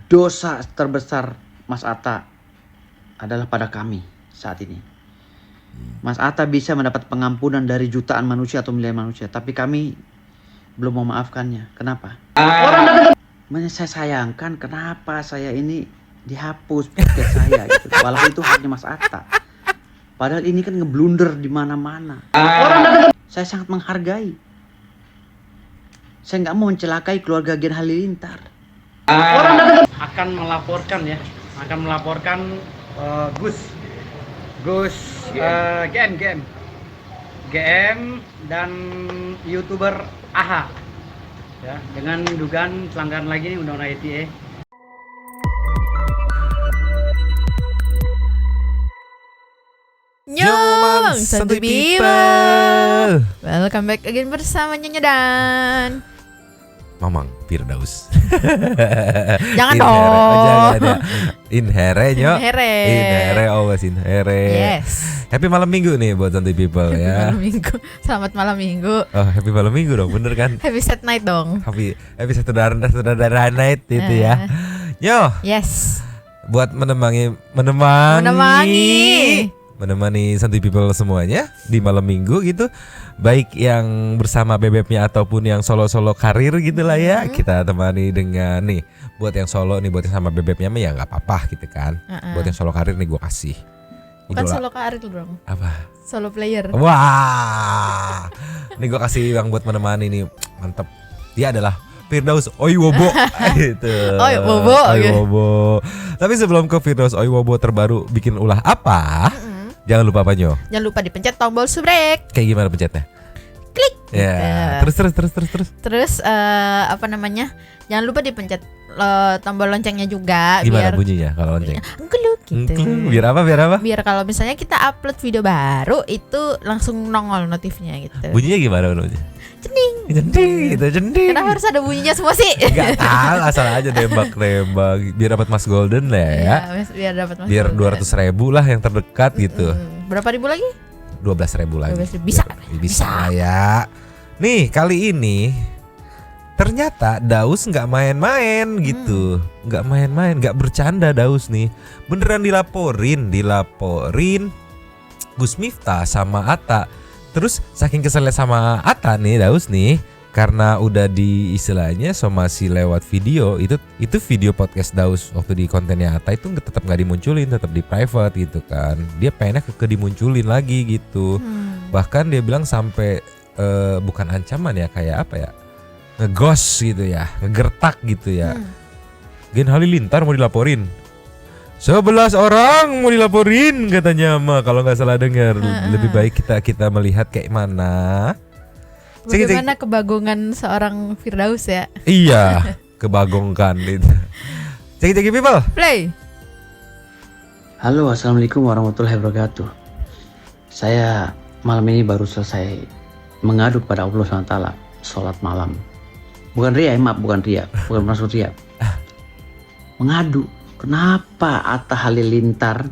dosa terbesar Mas Atta adalah pada kami saat ini. Mas Atta bisa mendapat pengampunan dari jutaan manusia atau miliar manusia, tapi kami belum memaafkannya. Kenapa? Saya sayangkan kenapa saya ini dihapus podcast saya gitu. Walaupun itu haknya Mas Atta. Padahal ini kan ngeblunder di mana-mana. Saya sangat menghargai. Saya nggak mau mencelakai keluarga Gen Halilintar. Akan melaporkan Gus GM dan YouTuber AHA ya, dengan dugaan pelanggaran lagi nih Undang-Undang ITE. Nyong, Santuy People. Welcome back again bersama Nyonya dan Mamang Firdaus. Jangan Inhere. dong. Jangan ya. Inhere nyo. Inhere. Always Inhere. Yes. Happy malam minggu nih buat Santuy People ya. Malam minggu. Selamat malam minggu. Oh, happy malam minggu dong, bener kan? Happy set night dong. Happy Saudara night itu ya. Yo, Yes. buat menemani Santuy People semuanya di malam minggu gitu, baik yang bersama bebeknya ataupun yang solo karir gitulah ya, kita temani dengan nih buat yang solo nih, buat yang sama bebeknya mah ya nggak apa-apa gitu kan. Buat yang solo karir nih gue kasih Bukan idola. solo karir dong. Apa? Solo player. Wah, nih gue kasih yang buat menemani nih, mantep. Dia adalah Firdaus Oiwobo gitu. Oiwobo. Tapi sebelum ke Firdaus Oiwobo terbaru bikin ulah apa? Jangan lupa apa Nyo? Jangan lupa dipencet tombol subrek. Kayak gimana pencetnya? Klik. Ya, Gitu. terus. Terus apa namanya? Jangan lupa dipencet tombol loncengnya juga. Gimana biar bunyinya kalau lonceng? Geluk gitu. Biar apa? Biar kalau misalnya kita upload video baru itu langsung nongol notifnya gitu. Bunyinya gimana bunyinya? Jending. Kenapa harus ada bunyinya semua sih? Gak tahu, asal aja nembak. Biar dapat Mas Golden lah ya. Iya, biar dapat Mas Biar Golden. 200.000 lah yang terdekat gitu. Berapa ribu lagi? 12.000 lagi. 12.000. Bisa. Bisa ya. Nih kali ini ternyata Daus nggak main-main gitu, nggak main-main, nggak bercanda Daus nih, beneran dilaporin Gus Miftah sama Atta. Terus saking keselnya sama Atta nih Daus nih, karena udah di istilahnya somasi lewat video, itu video podcast Daus waktu di kontennya Atta itu tetap nggak dimunculin, tetap di private gitu kan. Dia pengennya ke dimunculin lagi gitu. Bahkan dia bilang sampai bukan ancaman ya, kayak apa ya, ngegos gitu ya, ngegertak gitu ya. Gen Halilintar mau dilaporin, 11 orang mau dilaporin katanya mah, kalau nggak salah dengar. Lebih baik kita melihat kayak mana. Bagaimana kebagongan seorang Firdaus ya? Iya, kebagongkan itu. Cek people. Play. Halo, assalamualaikum warahmatullahi wabarakatuh. Saya malam ini baru selesai mengadu kepada Allah SWT, sholat malam. Bukan ria, bukan masuk ria. Mengadu, kenapa Atta Halilintar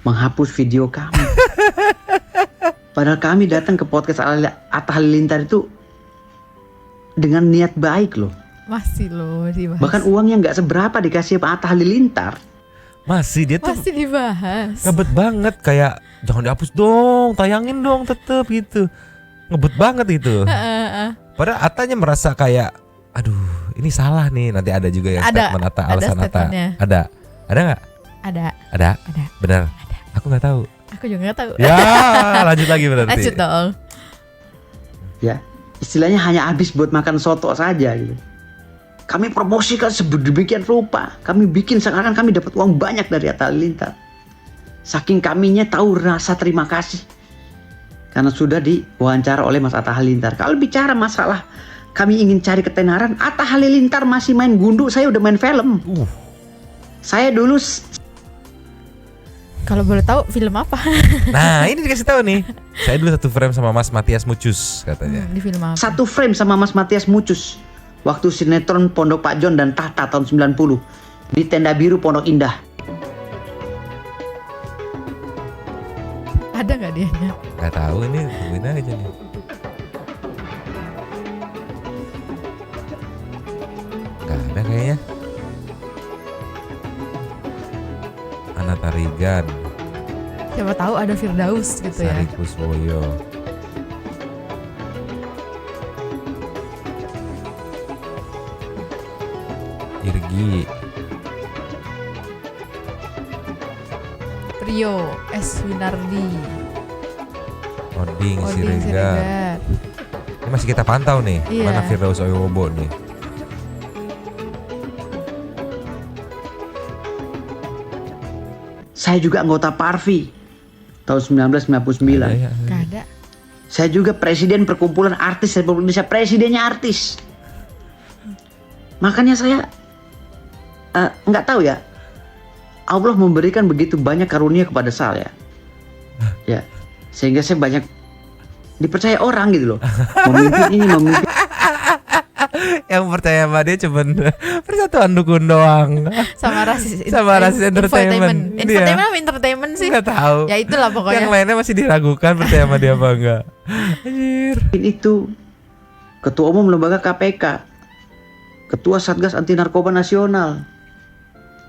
menghapus video kami? Padahal kami datang ke podcast Atta Halilintar itu dengan niat baik loh. Masih loh dibahas. Bahkan uangnya nggak seberapa dikasih Pak Atta Halilintar. Masih dia tuh Masih dibahas. ngebet banget, kayak jangan dihapus dong, tayangin dong tetep gitu. Ngebet banget itu. Padahal Atanya merasa kayak, aduh ini salah nih. Nanti ada juga yang statement Atta, alasan Atta. Ada nggak? Ada. Benar. Aku nggak tahu. Aku juga nggak tahu. Ya lanjut lagi berarti. Lanjut dong. Ya, istilahnya hanya habis buat makan soto saja gitu. Kami promosikan sedemikian rupa. Kami bikin sekarang kami dapat uang banyak dari Atta Halilintar. Saking kaminya tahu rasa terima kasih. Karena sudah diwawancara oleh Mas Atta Halilintar. Kalau bicara masalah kami ingin cari ketenaran, Atta Halilintar masih main gundu, saya udah main film. Saya dulu Kalau boleh tahu film apa? Nah ini dikasih tahu nih. Saya dulu satu frame sama Mas Matias Mucus katanya. Di film apa? satu frame sama Mas Matias Mucus waktu sinetron Pondok Pak John dan Tata tahun 90 di Tenda Biru Pondok Indah. Ada nggak dianya? Gak tahu, ini tungguin aja nih. Gak ada kayaknya. Anata Rigan, Siapa tahu ada Firdaus gitu ya. Sari Kuswoyo. Irgi, Rio S Winardi, Oding Odin Siregar. Siregar. Ini masih kita pantau nih, Iya. mana Firdaus Oyowobo nih. Saya juga anggota Parvi tahun 1999. Iya, iya. Gak ada. Saya juga presiden Perkumpulan Artis Republik Indonesia, presidennya artis. Makanya saya nggak tahu ya, Allah memberikan begitu banyak karunia kepada saya, ya, sehingga saya banyak dipercaya orang gitu loh, memimpin ini, memimpin. Yang percaya sama dia cuman persatuan dukun doang. Sama rasis. Sama rasis entertainment. Infotainment Dia. apa entertainment sih? Nggak tahu. Ya itulah Yang pokoknya. lainnya masih diragukan percaya sama dia apa enggak. Anjir. Itu ketua umum lembaga KPK, ketua Satgas Anti Narkoba Nasional,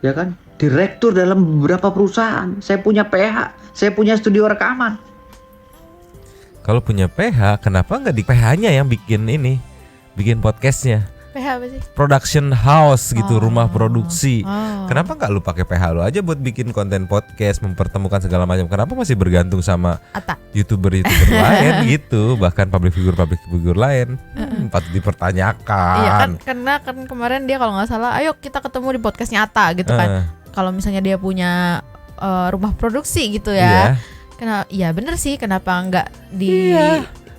ya kan, direktur dalam beberapa perusahaan. Saya punya PH, saya punya studio rekaman. Kalau punya PH, kenapa nggak di PH-nya yang bikin ini? Bikin podcastnya, PH apa sih? production house gitu, Oh. rumah produksi. Oh. Kenapa nggak lu pakai PH lu aja buat bikin konten podcast, mempertemukan segala macam? Kenapa masih bergantung sama Ata. youtuber lain gitu, bahkan public figure lain? Patut dipertanyakan. Iya kan, karena kan kemarin dia kalau nggak salah, ayo kita ketemu di podcastnya Ata gitu kan. Kalau misalnya dia punya rumah produksi gitu ya. Iya. Iya bener sih, kenapa nggak di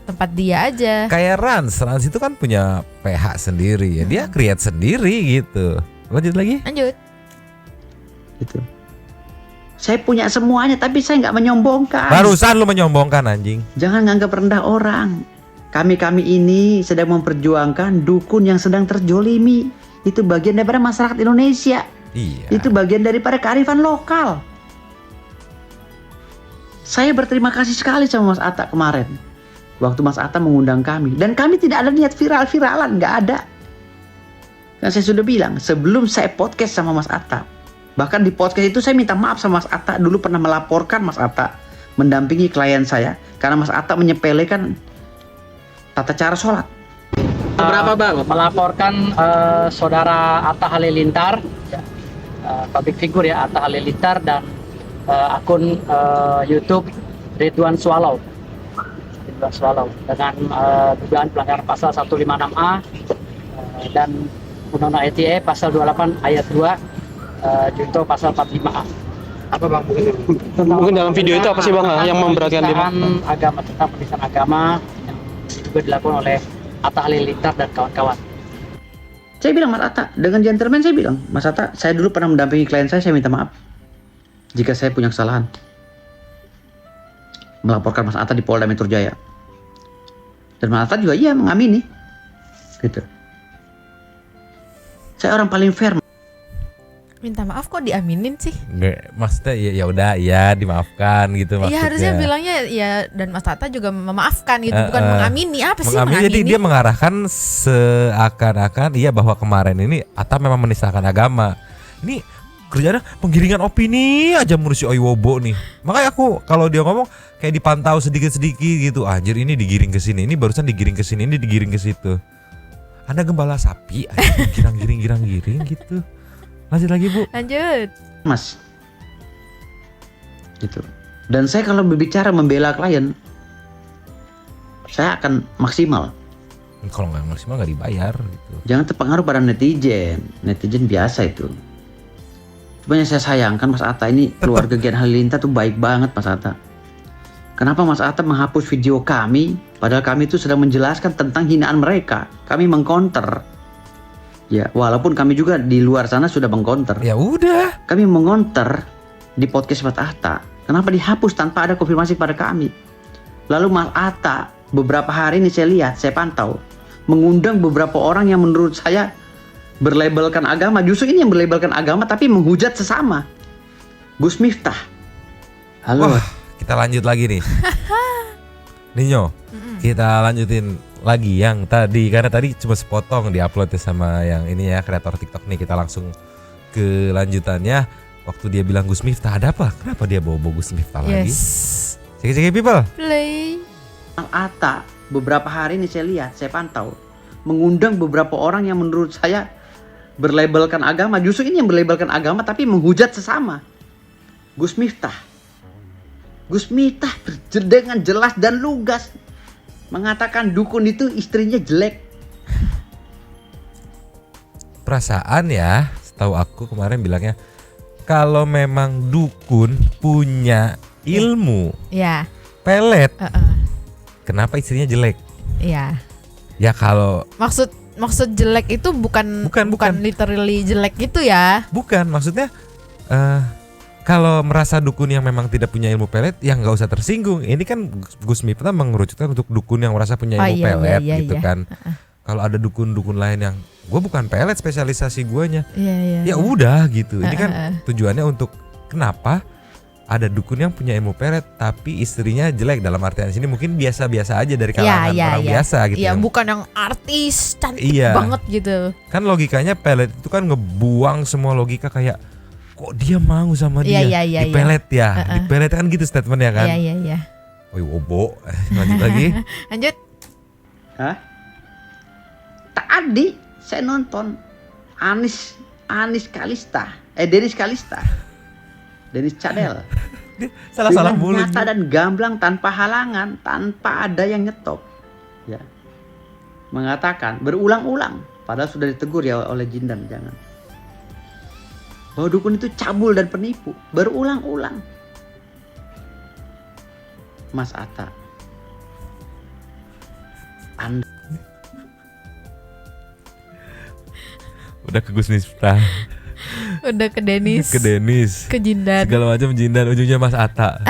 tempat dia aja? Kayak Rans itu kan punya PH sendiri ya, dia create sendiri gitu. Lanjut lagi. Lanjut. Gitu. Saya punya semuanya, tapi saya nggak menyombongkan. Barusan lu menyombongkan anjing. Jangan nganggap rendah orang. Kami ini sedang memperjuangkan dukun yang sedang terjolimi. Itu bagian daripada masyarakat Indonesia. Iya. Itu bagian daripada kearifan lokal. Saya berterima kasih sekali sama Mas Atta kemarin, waktu Mas Atta mengundang kami. Dan kami tidak ada niat viral-viralan, nggak ada. Kan saya sudah bilang, sebelum saya podcast sama Mas Atta, bahkan di podcast itu saya minta maaf sama Mas Atta. Dulu pernah melaporkan Mas Atta mendampingi klien saya, karena Mas Atta menyepelekan tata cara sholat. Berapa bang? Melaporkan saudara Atta Halilintar, ya, public figure ya, Atta Halilintar, dan akun YouTube Ridwan Swallow dengan dugaan pelanggaran pasal 156A dan Undang-Undang ITE pasal 28 ayat 2 junto pasal 45A. Apa bang? Mungkin dalam video itu apa sih bang yang memberatkan dia? Agama, tentang penistaan agama yang juga dilakukan oleh Atta Halilintar dan kawan-kawan. Saya bilang Mas Atta, dengan gentleman saya bilang, Mas Atta, saya dulu pernah mendampingi klien saya minta maaf jika saya punya kesalahan. Melaporkan Mas Atta di Polda Metro Jaya. Dan Mas Atta juga iya mengamini. Gitu. Saya orang paling fair. Minta maaf kok diaminin sih? Nggak, maksudnya ya udah ya dimaafkan gitu maksudnya. Iya harusnya bilangnya ya, dan Mas Tata juga memaafkan gitu, bukan mengamini. Apa sih mengamini? mengamini? Jadi dia mengarahkan seakan-akan iya bahwa kemarin ini Atta memang menistakan agama. Ini kerjanya penggiringan opini aja menurut si Oyowobo nih. Makanya aku kalau dia ngomong kayak dipantau sedikit-sedikit gitu. Anjir ini digiring ke sini, ini barusan digiring ke sini, ini digiring ke situ. Anda gembala sapi aja girang-giring gitu. Lanjut lagi Bu. Lanjut. Mas. Gitu. Dan saya kalau berbicara membela klien, saya akan maksimal. Kalau nggak maksimal nggak dibayar gitu. Jangan terpengaruh pada netizen. Netizen biasa itu. Cuma yang saya sayangkan Mas Atta ini, keluarga Gian Halilintar tuh baik banget Mas Atta. Kenapa Mas Atta menghapus video kami, padahal kami itu sedang menjelaskan tentang hinaan mereka. Kami mengkonter. Ya, walaupun kami juga di luar sana sudah mengkonter. Ya udah. Kami mengonter di podcast Mas Atta. Kenapa dihapus tanpa ada konfirmasi pada kami? Lalu Mas Atta beberapa hari ini saya lihat, saya pantau, mengundang beberapa orang yang menurut saya berlabelkan agama. Justru ini yang berlabelkan agama tapi menghujat sesama. Gus Miftah. Halo. Wah, kita lanjut lagi nih. Ninyo, kita lanjutin lagi yang tadi, karena tadi cuma sepotong diupload ya sama yang ini ya, kreator TikTok nih. Kita langsung ke lanjutannya. waktu dia bilang Gus Miftah, ada apa? Kenapa dia bawa Gus Miftah lagi? Yes. Cek people. Play. Atta beberapa hari ini saya lihat, saya pantau mengundang beberapa orang yang menurut saya berlabelkan agama. Justru ini yang berlabelkan agama tapi menghujat sesama. Gus Miftah dengan jelas dan lugas mengatakan dukun itu istrinya jelek. Perasaan ya, setahu aku kemarin bilangnya kalau memang dukun punya ilmu Ya. pelet, Heeh. kenapa istrinya jelek? Iya. Ya kalau Maksud jelek itu bukan Bukan. literally jelek gitu ya. bukan, maksudnya kalau merasa dukun yang memang tidak punya ilmu pelet, ya nggak usah tersinggung. Ini kan Gus Miftah mengerucutkan untuk dukun yang merasa punya ilmu pelet gitu kan. Kalau ada dukun-dukun lain yang gue bukan pelet spesialisasi guanya, Iya. ya udah gitu. Ini kan tujuannya untuk kenapa ada dukun yang punya ilmu pelet tapi istrinya jelek, dalam artian sini mungkin biasa-biasa aja dari kalangan orang biasa gitu. Iya, yang- bukan yang artis cantik Iya. banget gitu. Kan logikanya pelet itu kan ngebuang semua logika kayak kok dia mau sama dia Iya. dipelet ya, dipelet kan gitu statementnya kan. Iya. Oh wobo, lanjut lagi. Lanjut. Hah? Tadi saya nonton Denis Kalista, Denis Cadel. Salah-salah Dengan mulu. nyata dan gamblang tanpa halangan, tanpa ada yang nyetop. Ya. Mengatakan berulang-ulang, padahal sudah ditegur ya oleh Jindan, jangan. Bahwa dukun itu cabul dan penipu, berulang-ulang. Mas Atta, Anda Udah ke Gus Miftah, Udah ke Denis. ke Denis, Ke Jindan. segala macam Jindan, ujungnya Mas Atta.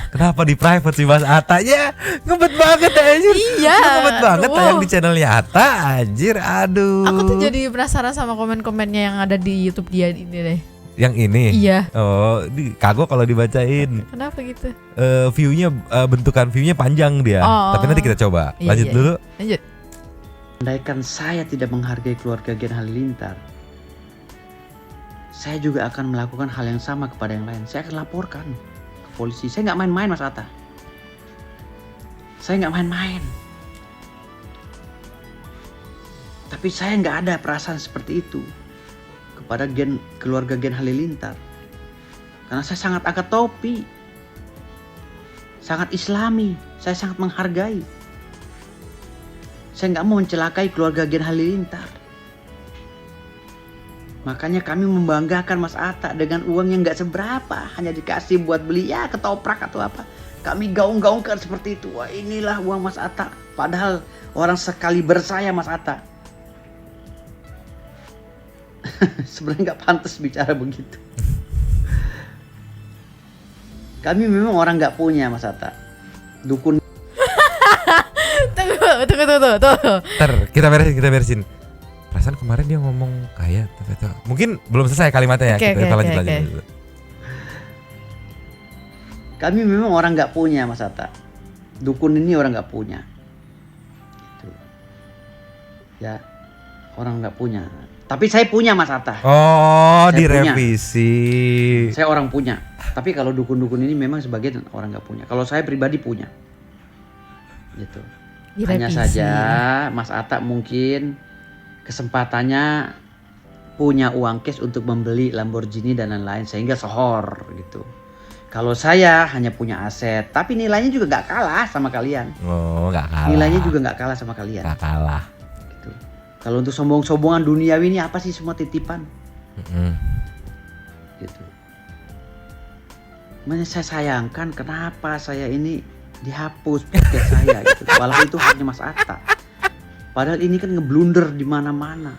Kenapa di private sih Mas Atta? Ya ngebet banget anjir. Iya. Lu ngebet banget Wow. tayang di channelnya Atta, anjir, aduh. Aku tuh jadi penasaran sama komen-komennya yang ada di YouTube dia ini deh. Yang ini. Iya. Oh, kagok kalau dibacain. Kenapa gitu? View-nya bentukan view-nya panjang dia. Oh. Tapi nanti kita coba. Iya, Lanjut iya. dulu. Lanjut. andaikan saya tidak menghargai keluarga Gen Halilintar, saya juga akan melakukan hal yang sama kepada yang lain. Saya akan laporkan ke polisi. Saya nggak main-main, Mas Atta. Saya nggak main-main. Tapi saya nggak ada perasaan seperti itu kepada keluarga Gen Halilintar. Karena saya sangat angkat topi. Sangat islami. Saya sangat menghargai. Saya nggak mau mencelakai keluarga Gen Halilintar. Makanya kami membanggakan Mas Atta dengan uang yang nggak seberapa, hanya dikasih buat beli ya ketoprak atau apa. Kami gaung-gaungkan seperti itu. Wah, inilah uang Mas Atta. Padahal orang sekali bersaya Mas Atta. Sebenarnya nggak pantas bicara begitu. Kami memang orang nggak punya Mas Atta. Dukun. Tunggu. Kita beresin. Perasaan kemarin dia ngomong kaya, ternyata mungkin belum selesai kalimatnya ya. Oke, Kita oke, lanjut. oke. Kami memang orang nggak punya Mas Atta. Dukun ini orang nggak punya. Gitu. Ya, orang nggak punya. Tapi saya punya Mas Atta. Oh, Saya direvisi. Saya orang punya. Tapi kalau dukun-dukun ini memang sebagian orang nggak punya. Kalau saya pribadi punya. Gitu. Hanya Direvisi. saja Mas Atta mungkin kesempatannya punya uang cash untuk membeli Lamborghini dan lain-lain sehingga sohor gitu. Kalau saya hanya punya aset, tapi nilainya juga nggak kalah sama kalian. Oh, nggak kalah. Nilainya juga nggak kalah sama kalian. nggak kalah. Gitu. Kalau untuk sombong-sombongan duniawi ini apa sih, semua titipan. Mm-mm. Gitu. Makanya saya sayangkan kenapa saya ini dihapus podcast saya gitu. Walaupun itu hanya Mas Atta. Padahal ini kan ngeblunder di mana-mana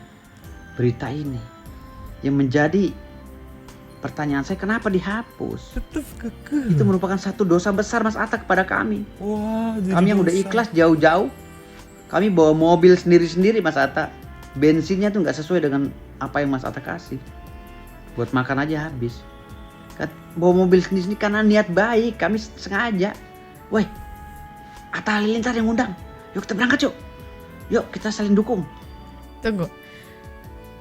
berita ini. Yang menjadi pertanyaan saya, kenapa dihapus? Tetep kekeh. Itu merupakan satu dosa besar Mas Atta kepada kami. Wah, jadi Kami yang udah dosa. ikhlas jauh-jauh. Kami bawa mobil sendiri-sendiri Mas Atta. Bensinnya tuh nggak sesuai dengan apa yang Mas Atta kasih. Buat makan aja habis. Kan bawa mobil sendiri karena niat baik. Kami sengaja. Woi, Atta Halilintar yang ngundang. Yuk kita berangkat yuk. Yuk kita saling dukung. Tunggu.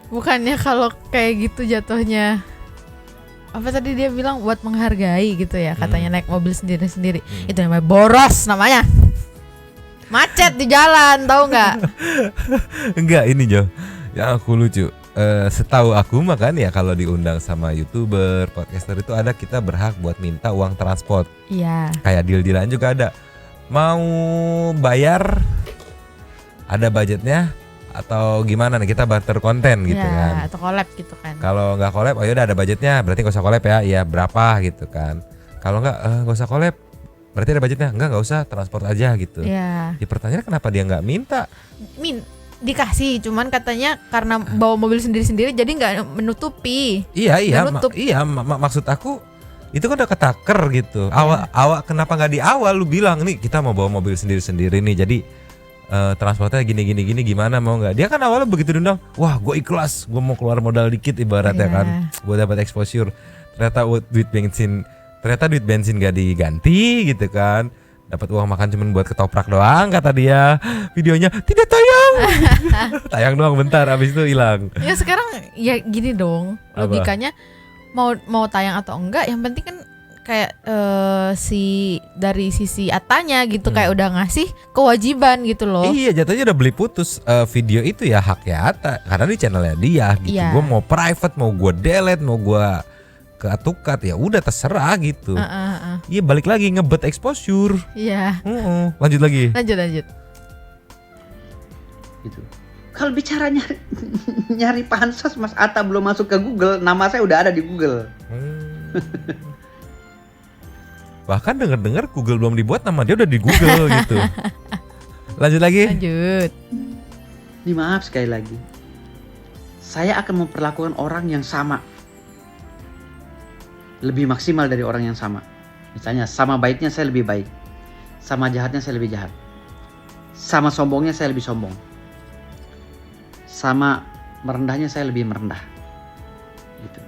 Bukannya kalau kayak gitu jatuhnya apa tadi dia bilang buat menghargai gitu ya, katanya naik mobil sendiri-sendiri. Itu namanya boros namanya. Macet di jalan, tahu nggak? Enggak, ini Jo. Yang aku lucu. Setahu aku makan ya kalau diundang sama YouTuber, podcaster itu ada kita berhak buat minta uang transport. Iya. Kayak deal-dealan juga ada. Mau bayar ada budgetnya atau gimana nih, kita barter konten gitu Ya, kan. atau collab gitu kan. Kalau nggak collab, oh yaudah ada budgetnya, berarti nggak usah collab ya. Iya berapa gitu kan. Kalau nggak usah collab, berarti ada budgetnya. Nggak usah, transport aja gitu. Iya. Ya pertanyaannya kenapa dia nggak minta? Dikasih, cuman katanya karena bawa mobil sendiri-sendiri jadi nggak menutupi. Iya nutup. maksud aku itu kan udah ketaker gitu. Awak kenapa nggak di awal lu bilang nih kita mau bawa mobil sendiri-sendiri nih, jadi transportnya gini gimana, mau nggak? Dia kan awalnya begitu diundang, wah gue ikhlas, gue mau keluar modal dikit ibaratnya Iya. kan, gue dapat exposure. Ternyata duit bensin gak diganti gitu kan. Dapat uang makan cuman buat ketoprak doang kata dia. Videonya tidak tayang. Tayang doang bentar, abis itu hilang. Ya sekarang ya gini dong, Apa? logikanya mau tayang atau enggak, yang penting kan kayak dari sisi Atanya gitu kayak udah ngasih kewajiban gitu loh. Iya, jatuhnya udah beli putus. Video itu ya haknya Atta karena di channelnya dia gitu. Iya. Gue mau private, mau gue delete, mau gue keatukat, ya udah terserah gitu. Iya, balik lagi ngebet exposure. Iya. Lanjut lagi. Lanjut. Gitu. Kalau bicara nyari pansos, Mas Atta belum masuk ke Google, nama saya udah ada di Google. Bahkan dengar Google belum dibuat, nama dia udah di Google gitu. Lanjut lagi. Lanjut. Ini maaf sekali lagi, saya akan memperlakukan orang yang sama lebih maksimal dari orang yang sama. Misalnya sama baiknya saya lebih baik, sama jahatnya saya lebih jahat, sama sombongnya saya lebih sombong, sama merendahnya saya lebih merendah gitu.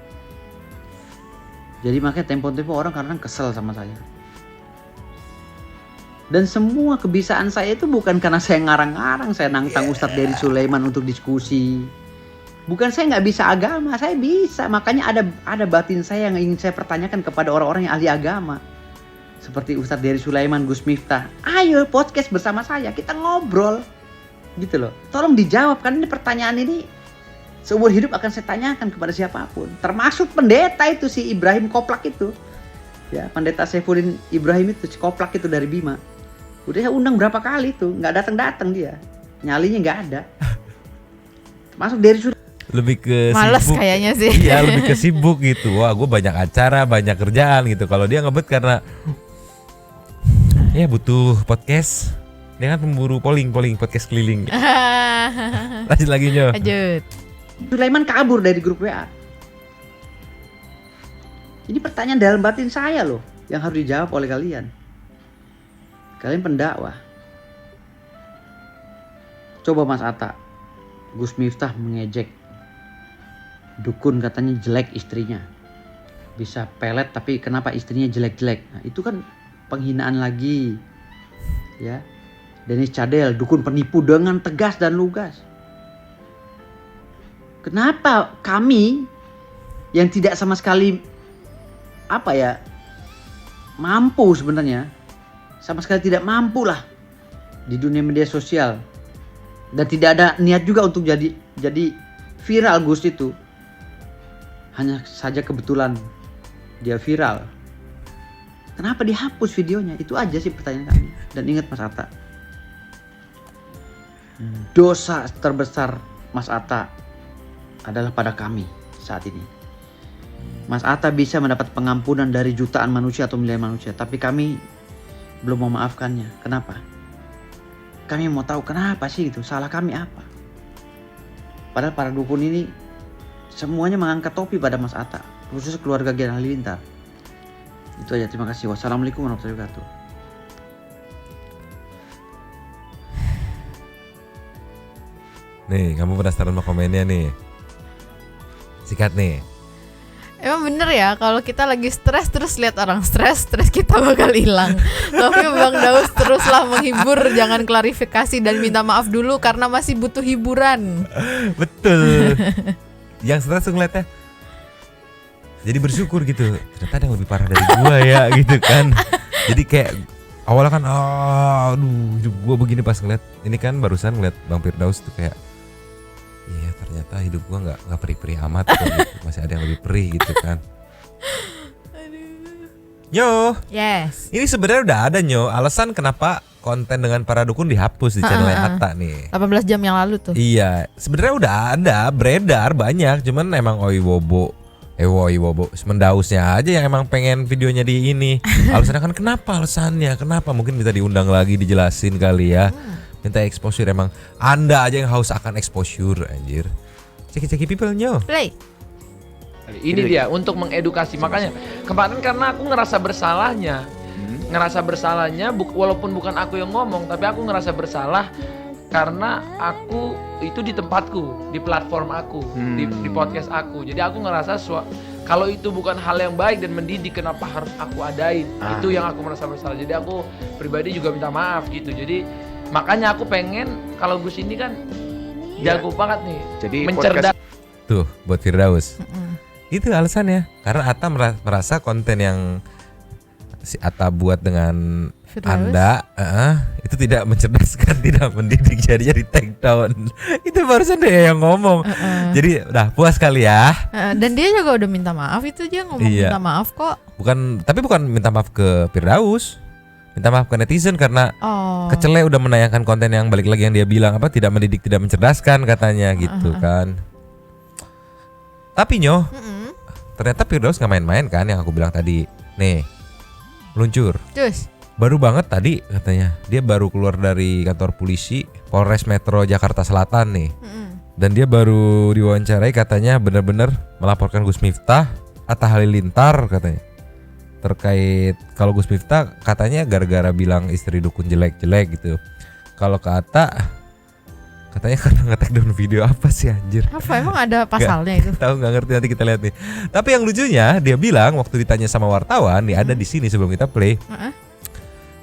Jadi makanya tempo-tempo orang kadang kesel sama saya. Dan semua kebiasaan saya itu bukan karena saya ngarang-ngarang, saya nantang Ustadz Dery Sulaiman untuk diskusi. Bukan saya nggak bisa agama, saya bisa. Makanya ada batin saya yang ingin saya pertanyakan kepada orang-orang yang ahli agama. Seperti Ustadz Dery Sulaiman, Gus Miftah. Ayo podcast bersama saya, kita ngobrol. Gitu loh. Tolong dijawab, kan ini pertanyaan ini seumur hidup akan saya tanyakan kepada siapapun. Termasuk pendeta itu, si Ibrahim Koplak itu. Ya, pendeta Saifuddin Ibrahim itu, si Koplak itu dari Bima. Udah saya undang berapa kali tuh, nggak datang dia. Nyalinya nggak ada. Termasuk dari Lebih ke Males sibuk. kayaknya sih. Iya, lebih ke sibuk gitu. Wah, gue banyak acara, banyak kerjaan gitu. Kalau dia ngebet karena ya butuh podcast. Dia kan pemburu polling podcast keliling. Lanjut lagi Nyo. Lanjut. Sulaiman kabur dari grup WA. Ini pertanyaan dalam batin saya loh, yang harus dijawab oleh kalian. Kalian pendakwah. Coba Mas Atta, Gus Miftah mengejek dukun, katanya jelek istrinya. Bisa pelet tapi kenapa istrinya jelek-jelek. Nah, itu kan penghinaan lagi. Ya. Dennis Cadel, dukun penipu dengan tegas dan lugas. Kenapa kami yang tidak sama sekali mampu sebenarnya, sama sekali tidak mampu lah di dunia media sosial, dan tidak ada niat juga untuk jadi viral Gus itu, hanya saja kebetulan dia viral. Kenapa dihapus videonya? Itu aja sih pertanyaan kami. Dan ingat Mas Atta, dosa terbesar Mas Atta adalah pada kami saat ini. Mas Atta bisa mendapat pengampunan dari jutaan manusia atau miliaran manusia, tapi kami belum memaafkannya. Kenapa? Kami mau tahu kenapa sih itu, salah kami apa? Padahal para dukun ini semuanya mengangkat topi pada Mas Atta, khusus keluarga Gen Halilintar. Itu aja, terima kasih. Wassalamualaikum warahmatullahi wabarakatuh. Nih, kamu penasaran sama komennya nih. Sikat nih. Emang bener ya, kalau kita lagi stres terus lihat orang stres kita bakal hilang. Tapi Bang Daus teruslah menghibur, jangan klarifikasi dan minta maaf dulu karena masih butuh hiburan. Betul. Yang stres tuh ngeliatnya Jadi bersyukur gitu. Ternyata ada yang lebih parah dari gua ya gitu kan. Jadi kayak awalnya kan aduh hidup gua begini, pas ngeliat ini kan barusan ngeliat Bang Firdaus tuh kayak iya ternyata hidup gua nggak perih-perih amat gitu. Masih ada yang lebih perih gitu kan. Nyo, Yes. ini sebenarnya udah ada Nyo alasan kenapa konten dengan para dukun dihapus di channelnya Atta nih. 18 jam yang lalu tuh. Iya, sebenarnya udah ada beredar banyak, cuman emang Oiwobo Mendausnya aja yang emang pengen videonya di ini. Alasannya kan kenapa alasannya? Kenapa? Mungkin minta diundang lagi dijelasin kali ya. Minta exposure, emang Anda aja yang haus akan exposure anjir. Ceki people Nyo. Play. Ini dia untuk mengedukasi. Makanya kemarin karena aku ngerasa bersalahnya. Walaupun bukan aku yang ngomong, tapi aku ngerasa bersalah karena aku itu di tempatku, di platform aku, di podcast aku. Jadi aku ngerasa kalau itu bukan hal yang baik dan mendidik, kenapa harus aku adain? Itu yang aku merasa bersalah. Jadi aku pribadi juga minta maaf gitu. Jadi makanya aku pengen, kalau Gus ini kan jago banget nih. Jadi mencerdas. Tuh buat Firdaus. Itu alasannya. Karena Atta merasa konten yang si Atta buat dengan Firdaus. Anda itu tidak mencerdaskan, tidak mendidik, jadi take down. Itu barusan dia yang ngomong. Jadi udah puas kali ya. Dan dia juga udah minta maaf, itu dia ngomong Iya. minta maaf kok. Bukan minta maaf ke Firdaus. Minta maaf ke netizen karena kecele udah menayangkan konten yang balik lagi yang dia bilang apa tidak mendidik, tidak mencerdaskan katanya gitu kan. Tapi Nyo, ternyata Firdaus nggak main-main kan yang aku bilang tadi. Nih, meluncur. Cus. Baru banget tadi katanya. Dia baru keluar dari kantor polisi Polres Metro Jakarta Selatan nih. Dan dia baru diwawancarai katanya benar-benar melaporkan Gus Miftah Atta Halilintar katanya. Terkait kalau Gus Miftah katanya gara-gara bilang istri dukun jelek-jelek gitu. Kalau ke Atta katanya karena nge-take down video apa sih anjir. Apa emang ada pasalnya itu? Tahu nggak ngerti, nanti kita lihat nih. Tapi yang lucunya dia bilang waktu ditanya sama wartawan nih ada di sini sebelum kita play.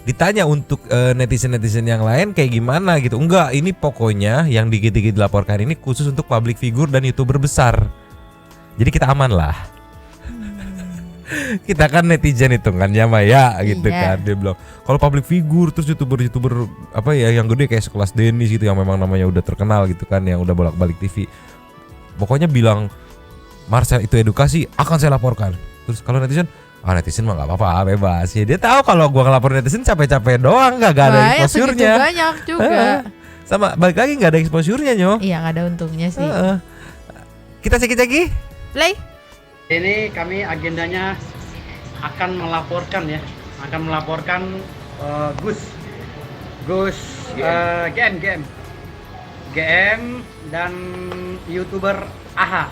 Ditanya untuk netizen-netizen yang lain kayak gimana gitu. Enggak, ini pokoknya yang dikit-dikit dilaporkan ini khusus untuk public figure dan YouTuber besar. Jadi kita aman lah. Kita kan netizen hitungannya mah ya gitu kan. Dia bilang kalau public figure terus YouTuber apa ya yang gede kayak sekelas Dennis gitu yang memang namanya udah terkenal gitu kan, yang udah bolak-balik TV. Pokoknya bilang Marcel itu edukasi akan saya laporkan. Terus kalau netizen mah nggak apa-apa, bebas ya. Dia tahu kalau gua ngelaporin netizen capek-capek doang, nggak ada exposure-nya. Banyak juga. Sama balik lagi nggak ada exposure-nya Nyo. Iya nggak ada untungnya sih. Kita ceki-ceki. Play. Ini kami agendanya akan melaporkan Gus GM dan YouTuber AHA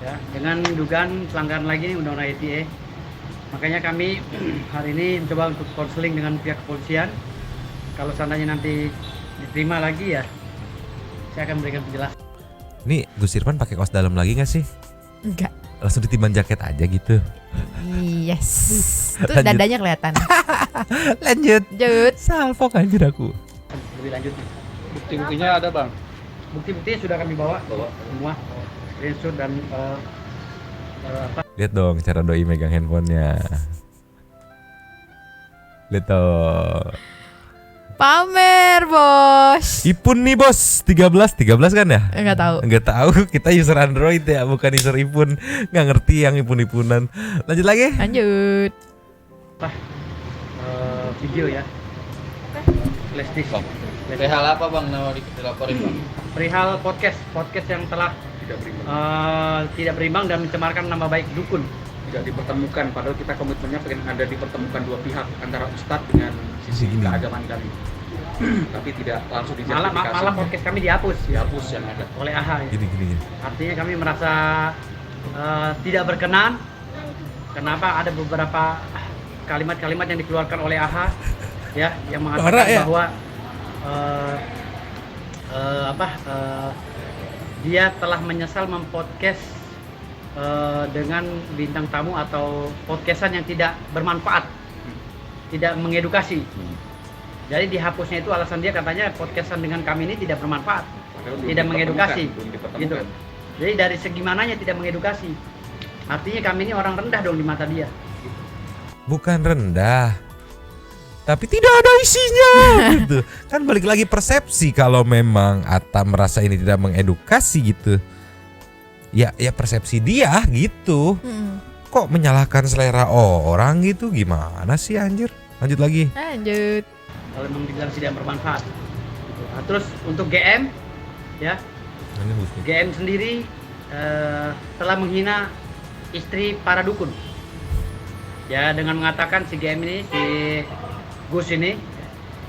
ya, dengan dugaan pelanggaran lagi nih undang-undang ITE. Makanya kami hari ini mencoba untuk konseling dengan pihak kepolisian. Kalau seandainya nanti diterima lagi ya, saya akan berikan penjelasan. Nih Gus Irfan pakai kaos dalam lagi nggak sih? Enggak. Langsung ditimbang jaket aja gitu. Yes. Itu Lanjut. dadanya kelihatan. Lanjut. Salfok anjir aku. Lebih lanjut nih. Bukti-buktinya ada bang. Bukti-buktinya sudah kami bawa semua, screenshot dan Lihat dong cara doi megang handphonenya. Lihat dong. Pamer bos. Ipun nih bos, 13 kan ya? Enggak tahu. Enggak tahu, kita user Android ya, bukan user Ipun. Enggak ngerti yang Ipun-ipunan. Lanjut lagi. Lanjut. video ya. Flash disk. Perihal apa bang nama dilaporin bang? Perihal podcast yang telah tidak berimbang dan mencemarkan nama baik dukun. Tidak dipertemukan, padahal kita komitmennya pengen ada dipertemukan dua pihak antara ustadz dengan sisi keagamaan kami. Tapi tidak langsung dijustifikasi. Malah podcast kami dihapus yang ada oleh AHA ya. Gini. Artinya kami merasa tidak berkenan. Kenapa ada beberapa kalimat-kalimat yang dikeluarkan oleh AHA ya yang mengatakan bahwa dia telah menyesal mempodcast dengan bintang tamu atau podcastan yang tidak bermanfaat, tidak mengedukasi. Jadi dihapusnya itu alasan dia katanya podcastan dengan kami ini tidak bermanfaat, tidak mengedukasi, gitu. Jadi dari segi mananya tidak mengedukasi. Artinya kami ini orang rendah dong di mata dia. Bukan rendah, tapi tidak ada isinya gitu. Kan balik lagi persepsi. Kalau memang Atta merasa ini tidak mengedukasi gitu, ya persepsi dia gitu. Kok menyalahkan selera orang gitu, gimana sih anjir? Lanjut lagi. Lanjut. Kalau memang dibilang tidak bermanfaat. Gitu. Nah, terus untuk GM, ya GM sendiri telah menghina istri para dukun. Ya, dengan mengatakan si GM ini, si Gus ini,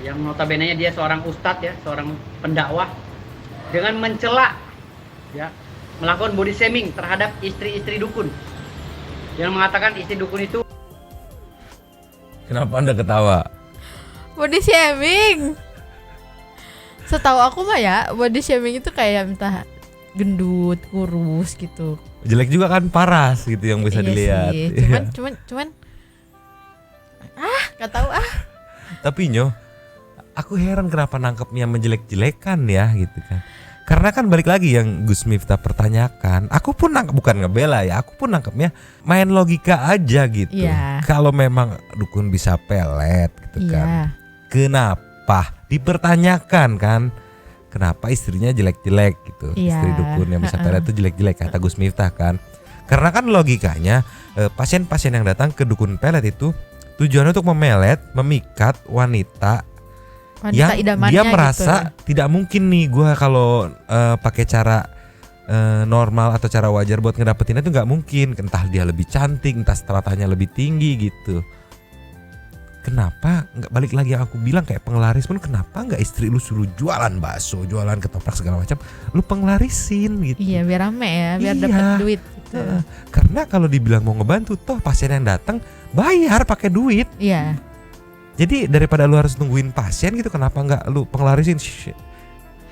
yang notabene dia seorang ustadz ya, seorang pendakwah, dengan mencela, ya, melakukan body shaming terhadap istri-istri dukun, yang mengatakan istri dukun itu. Kenapa Anda ketawa? Body shaming. Setahu aku mah ya, body shaming itu kayak entah gendut, kurus gitu. Jelek juga kan, paras gitu yang bisa Iya dilihat. sih. Iya. Cuman gak tahu ah. Tapi Nyo, aku heran kenapa nangkepnya menjelek-jelekan ya gitu kan. Karena kan balik lagi yang Gus Miftah pertanyakan, aku pun nangkep, bukan ngebela ya, aku pun nangkepnya main logika aja gitu. Iya. Kalau memang dukun bisa pelet gitu kan, Iya. kenapa dipertanyakan kan? Kenapa istrinya jelek-jelek gitu? Iya. Istri dukun yang bisa pelet itu jelek-jelek kata Gus Miftah kan. Karena kan logikanya pasien-pasien yang datang ke dukun pelet itu tujuannya untuk memelet, memikat wanita yang idamannya dia gitu. merasa tidak mungkin nih gue kalau pakai cara normal atau cara wajar buat ngedapetinnya itu nggak mungkin. Entah dia lebih cantik, entah stratanya lebih tinggi gitu. Kenapa nggak, balik lagi yang aku bilang kayak penglaris pun, kenapa nggak istri lu suruh jualan bakso, jualan ketoprak segala macam, lu penglarisin gitu. Iya, biar rame ya, biar Iya. dapat duit gitu. Karena kalau dibilang mau ngebantu, toh pasien yang datang bayar pakai duit. Iya. Jadi daripada lu harus nungguin pasien gitu, kenapa nggak lu penglarisin?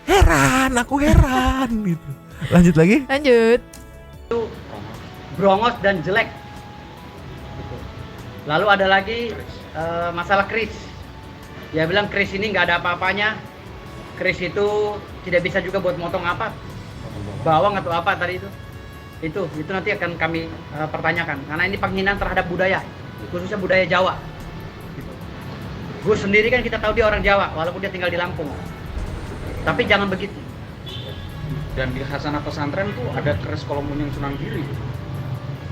Heran, aku heran gitu. Lanjut lagi. Lanjut. Brongos dan jelek. Gitu. Lalu ada lagi masalah Kris. Dia bilang Kris ini nggak ada apa-apanya. Kris itu tidak bisa juga buat motong apa, bawang atau apa tadi itu. Itu nanti akan kami pertanyakan. Karena ini penghinaan terhadap budaya, khususnya budaya Jawa. Gitu. Gus sendiri kan kita tahu dia orang Jawa, walaupun dia tinggal di Lampung. Tapi jangan begitu. Dan di Hasanah Pesantren tuh ada keris Kolomunyang Sunan Giri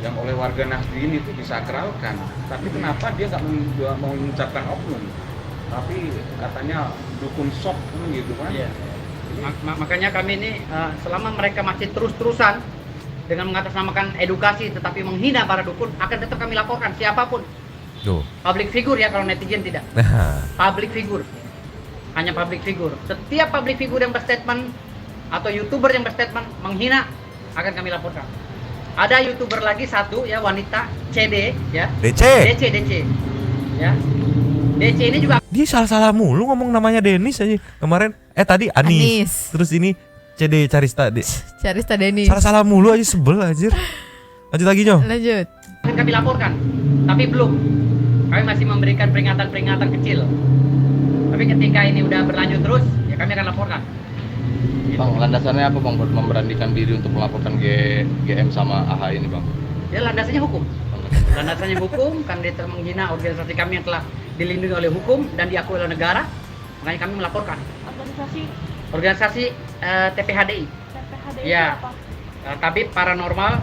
yang oleh warga Nahdien itu disakralkan. Tapi kenapa dia nggak mau mengucapkan oknum? Tapi katanya dukun sok gitu kan? Iya. Makanya kami ini selama mereka masih terus-terusan dengan mengatasnamakan edukasi tetapi menghina para dukun, akan tetap kami laporkan siapapun. Tuh. Public figure ya, kalau netizen tidak. Public figure. Hanya public figure. Setiap public figure yang berstatement atau YouTuber yang berstatement menghina akan kami laporkan. Ada YouTuber lagi satu ya, wanita CD ya. DC. Ya. DC ini juga Dia salah-salah mulu ngomong namanya Denis aja. Kemarin tadi Anis. Terus ini CD Carista. Carista Denis. Salah-salah mulu aja, sebel aja. Lanjut lagi Nyo. Lanjut. akan kami laporkan. Tapi belum. Kami masih memberikan peringatan-peringatan kecil. Tapi ketika ini udah berlanjut terus, ya kami akan laporkan. Bang, landasannya apa Bang buat memberanikan diri untuk melaporkan GM sama AH ini Bang? Ya landasannya hukum. Landasannya hukum, kan dia telah menghina organisasi kami yang telah dilindungi oleh hukum dan diakui oleh negara. Makanya kami melaporkan. Organisasi TPHDI. Ya. Apa? Tabib Paranormal,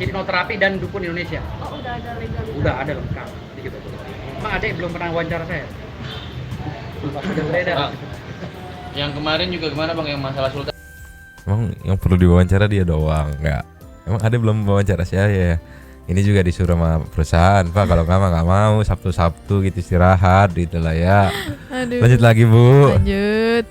Hipnoterapi dan Dukun Indonesia. Oh, udah ada legalitas. Udah ada lengkap. Gitu. Emang ada yang belum pernah wawancara saya? Sudah beredar. Yang kemarin juga gimana Bang yang masalah Sultan? Emang yang perlu diwawancara dia doang, nggak? Emang ada belum wawancara saya ya? Ini juga disuruh sama perusahaan, Pak. Kalau nggak mau Sabtu gitu istirahat gitu lah ya. Aduh. Lanjut lagi Bu. Lanjut.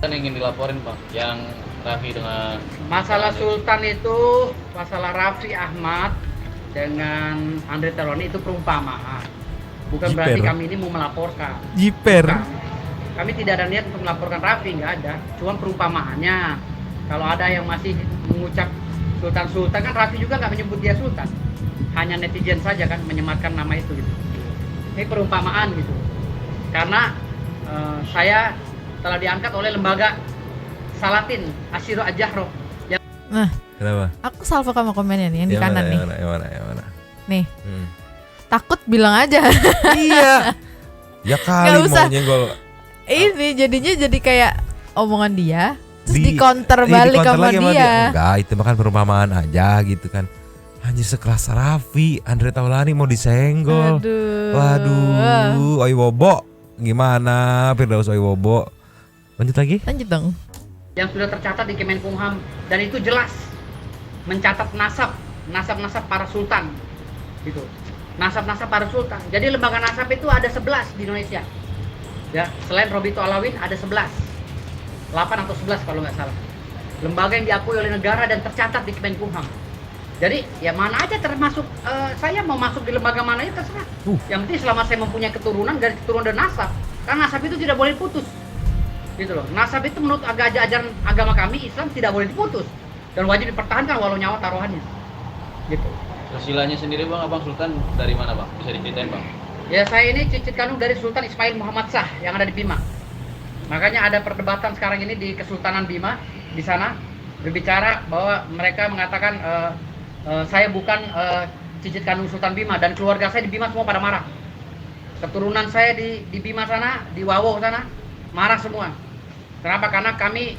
Yang ingin dilaporin Bang, yang Raffi dengan Masalah Sultan itu, masalah Raffi Ahmad dengan Andre Taulani itu perumpamaan. Bukan berarti Jiper. kami ini mau melaporkan. Jiper. Bukan. Kami tidak ada niat untuk melaporkan Raffi, nggak ada. Cuma perumpamaannya. Kalau ada yang masih mengucap Sultan, kan Raffi juga nggak menyebut dia Sultan. Hanya netizen saja kan menyematkan nama itu gitu. Ini perumpamaan gitu. Karena saya telah diangkat oleh lembaga Salatin Asyiro Ajahro. Nah, Kenapa? aku salvo sama komennya nih yang di kanan nih. Yang mana? Nih. Takut bilang aja. Iya. Ya kali Nggak usah. mau nyenggol. Ini jadinya jadi kayak omongan dia terus di counter iya, balik di-counter sama lagi dia. Enggak, itu makan perumpamaan aja gitu kan. Anjir sekelas Raffi, Andre Taulani mau disenggol. Aduh. Waduh, Oi Wobo. Gimana Firdaus Oi Wobo? Lanjut lagi? Lanjut dong. Yang sudah tercatat di Kemenkumham dan itu jelas mencatat nasab para sultan gitu. Nasab para sultan. Jadi lembaga nasab itu ada 11 di Indonesia. Ya, selain Robito Alawin ada 11. 8 atau 11 kalau nggak salah. Lembaga yang diakui oleh negara dan tercatat di Kemenkumham. Jadi ya mana aja termasuk saya mau masuk di lembaga mana aja terserah. Yang penting selama saya mempunyai keturunan, garis keturunan dan nasab. Karena nasab itu tidak boleh putus. Gitu loh. Nasab itu menurut ajaran agama kami Islam tidak boleh diputus dan wajib dipertahankan walau nyawa taruhannya. Gitu. Silsilahnya sendiri bang, Abang Sultan dari mana bang? Bisa diceritain bang? Ya saya ini cicit kandung dari Sultan Ismail Muhammad Shah yang ada di Bima. Makanya ada perdebatan sekarang ini di Kesultanan Bima di sana berbicara bahwa mereka mengatakan saya bukan cicit kandung Sultan Bima dan keluarga saya di Bima semua pada marah. Keturunan saya di Bima sana, di Wawo sana marah semua. Kenapa? Karena kami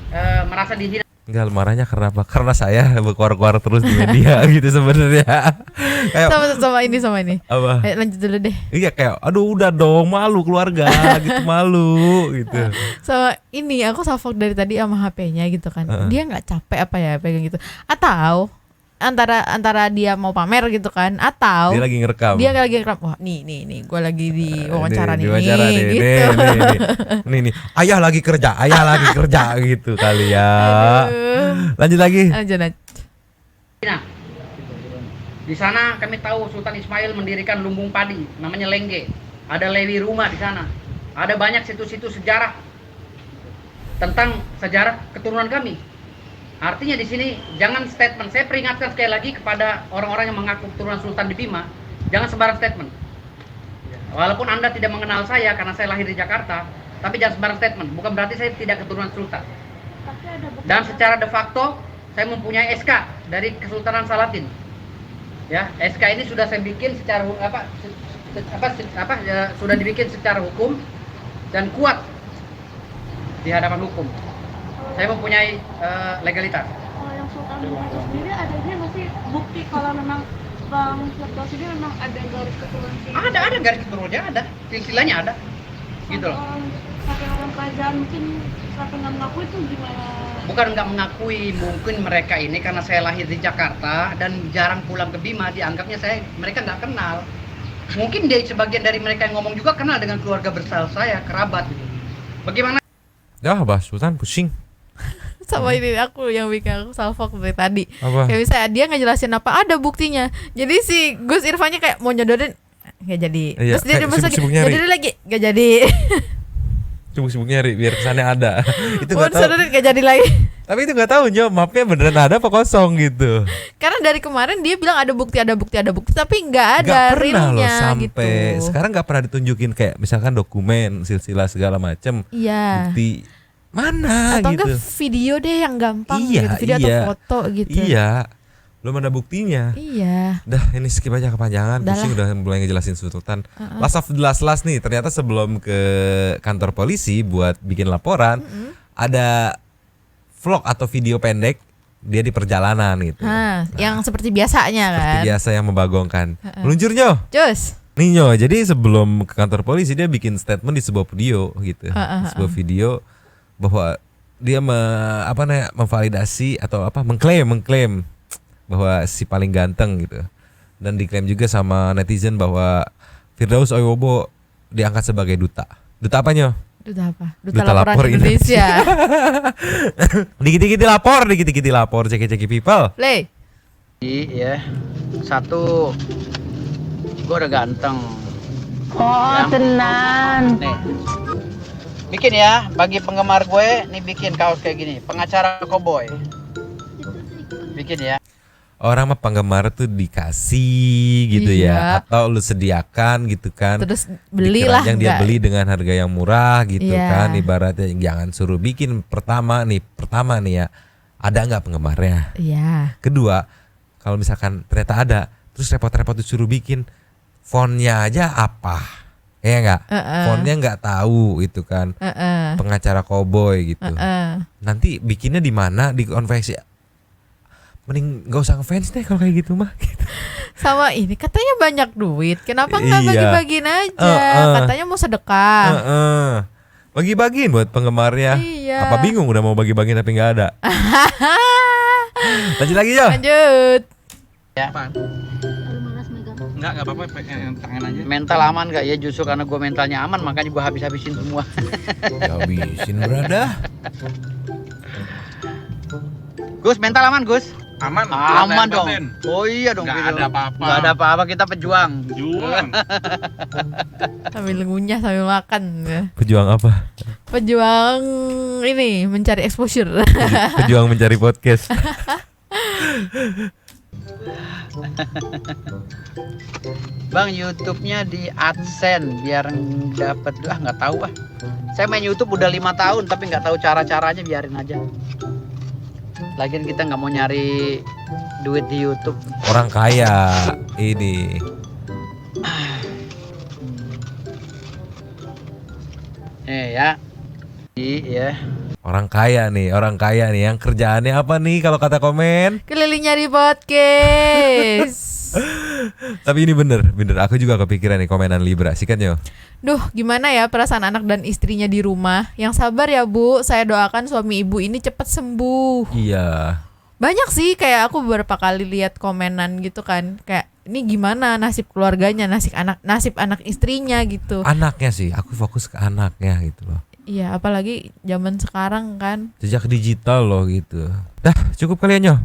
merasa dihina. Enggak, marahnya karena apa? Karena saya berkuar-kuar terus di media gitu sebenarnya. Kayak Sama ini. apa? Lanjut dulu deh. Iya kayak aduh udah dong malu keluarga gitu malu gitu. Sama ini aku salvo dari tadi sama HP-nya gitu kan. Dia nggak capek apa ya pegang gitu. Atau antara dia mau pamer gitu kan atau Dia lagi ngerekam. Dia lagi ngerekam. Wah, nih gue lagi di wawancara nih. Diwawancara nih, Gitu. nih. Ayah lagi kerja gitu kali ya. Lanjut lagi. Lanjut. Nah, di sana kami tahu Sultan Ismail mendirikan lumbung padi, namanya Lengge. Ada Lewi Rumah di sana. Ada banyak situs-situs sejarah tentang sejarah keturunan kami. Artinya di sini jangan statement. Saya peringatkan sekali lagi kepada orang-orang yang mengaku keturunan Sultan di Bima, jangan sembarang statement. Walaupun Anda tidak mengenal saya karena saya lahir di Jakarta, tapi jangan sembarang statement. Bukan berarti saya tidak keturunan Sultan. Dan secara de facto saya mempunyai SK dari Kesultanan Salatin. Ya, SK ini sudah saya bikin secara sudah dibikin secara hukum dan kuat di hadapan hukum. Saya mempunyai legalitas. Kalau yang Sultan Bima itu sendiri adanya masih bukti kalau memang Bang Firdaus ini memang ada garis keturunan sini? Ada garis keturunannya, ada silsilahnya ada, gitu loh. Sampai orang kerajaan mungkin sampai nggak mengakui itu gimana? Bukan nggak mengakui, mungkin mereka ini karena saya lahir di Jakarta dan jarang pulang ke Bima, dianggapnya mereka nggak kenal. Mungkin sebagian dari mereka yang ngomong juga kenal dengan keluarga besar saya, kerabat. Bagaimana? Ya bahas Sultan pusing. Sama ini aku yang bikin aku salvo dari tadi. Apa? Kayak misalnya dia ngejelasin apa ada buktinya. Jadi si Gus Irfannya kayak mau nyodorin nggak jadi. Iya, Terus dia kayak lagi sibuk-sibuk nyari. nyodorin lagi nggak jadi. Sibuk-sibuk nyari biar kesannya ada. Itu Mau nggak tahu. nyodorin nggak jadi lagi. Tapi itu nggak tahu nyo mapnya beneran ada apa kosong gitu. Karena dari kemarin dia bilang ada bukti, tapi nggak ada Nggak pernah loh realnya sampai gitu. sekarang nggak pernah ditunjukin kayak misalkan dokumen silsilah segala macam. Iya. Bukti mana Atau gitu. enggak video deh yang gampang Iya, gitu, video iya. atau foto gitu. Iya. Belum ada buktinya. Iya. Dah ini skip aja kepanjangan. Udah Pusing udah mulai ngejelasin Sultan. Last of the last nih. Ternyata sebelum ke kantor polisi buat bikin laporan, ada vlog atau video pendek dia di perjalanan gitu. Nah, yang seperti biasanya Seperti kan. biasa yang membagongkan. Meluncur Nyo. Cus. Nih Nyo, jadi sebelum ke kantor polisi dia bikin statement di sebuah video gitu. Di sebuah video bahwa dia memvalidasi atau mengklaim bahwa si paling ganteng gitu. Dan diklaim juga sama netizen bahwa Firdaus Oi Wobo diangkat sebagai duta. Duta apa Nyo? Duta apa? Duta Laporan Lapor Indonesia. Dikit-dikit lapor, ceki-ceki people. Play. Iya, satu, gue udah ganteng. Oh, tenan. Nih, bikin ya, bagi penggemar gue, nih bikin kaos kayak gini, pengacara cowboy. Bikin ya. Orang mah penggemar tuh dikasih gitu Iya. ya, atau lu sediakan gitu kan. Terus belilah yang dia enggak? beli dengan harga yang murah gitu Iya. kan, ibaratnya jangan suruh bikin pertama nih ya ada nggak penggemarnya. Iya. Kedua, kalau misalkan ternyata ada, terus repot-repot disuruh bikin fontnya aja apa, ya nggak? Fontnya nggak tahu itu kan, pengacara cowboy gitu. Nanti bikinnya di mana, di konveksi. Mending nggak usah ngefans deh kalau kayak gitu mah. Gitu. Sama ini katanya banyak duit, kenapa nggak Iya. bagi-bagiin aja? Katanya mau sedekah. Bagi-bagiin buat penggemarnya. Iya. Apa bingung udah mau bagi-bagiin tapi nggak ada? Lanjut lagi yo. Lanjut. Enggak apa-apa, tangan aja. Mental aman gak ya? Justru karena gue mentalnya aman, makanya gue habis-habisin semua. Habisin berada. Gus, mental aman Gus? Aman. Aman dong. 100%. Oh iya dong. Nggak ada apa-apa. Nggak ada apa-apa, kita pejuang. Juang. Sambil ngunyah sambil makan. Pejuang apa? Pejuang ini mencari exposure. Pejuang mencari podcast. Bang, YouTube-nya di AdSense biar dapat nggak tahu ah. Saya main YouTube udah 5 tahun tapi nggak tahu cara-caranya, biarin aja. Lagian kita nggak mau nyari duit di YouTube. Orang kaya ini. Ya. Iya. Orang kaya nih yang kerjaannya apa nih kalau kata komen? Keliling nyari podcast. Tapi ini bener aku juga kepikiran nih komenan Libra, sikat yo. Duh, gimana ya perasaan anak dan istrinya di rumah? Yang sabar ya Bu, saya doakan suami ibu ini cepat sembuh. Iya. Banyak sih, kayak aku beberapa kali lihat komenan gitu kan, kayak ini gimana nasib keluarganya, nasib anak istrinya gitu. Anaknya sih, aku fokus ke anaknya gitu loh. Iya, apalagi zaman sekarang kan. Jejak digital loh gitu. Dah, cukup kali ya Nyo?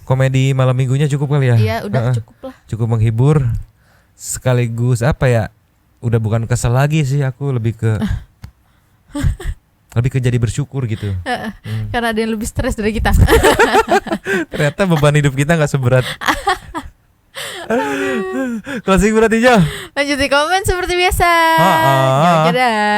Komedi malam minggunya cukup kali ya? Iya, udah cukup lah. Cukup menghibur. Sekaligus apa ya? Udah bukan kesel lagi sih, aku lebih ke jadi bersyukur gitu. Karena ada yang lebih stres dari kita. Ternyata beban hidup kita nggak seberat. Closing berarti Jo. Lanjut di komen seperti biasa. Ha-ha. Dadah.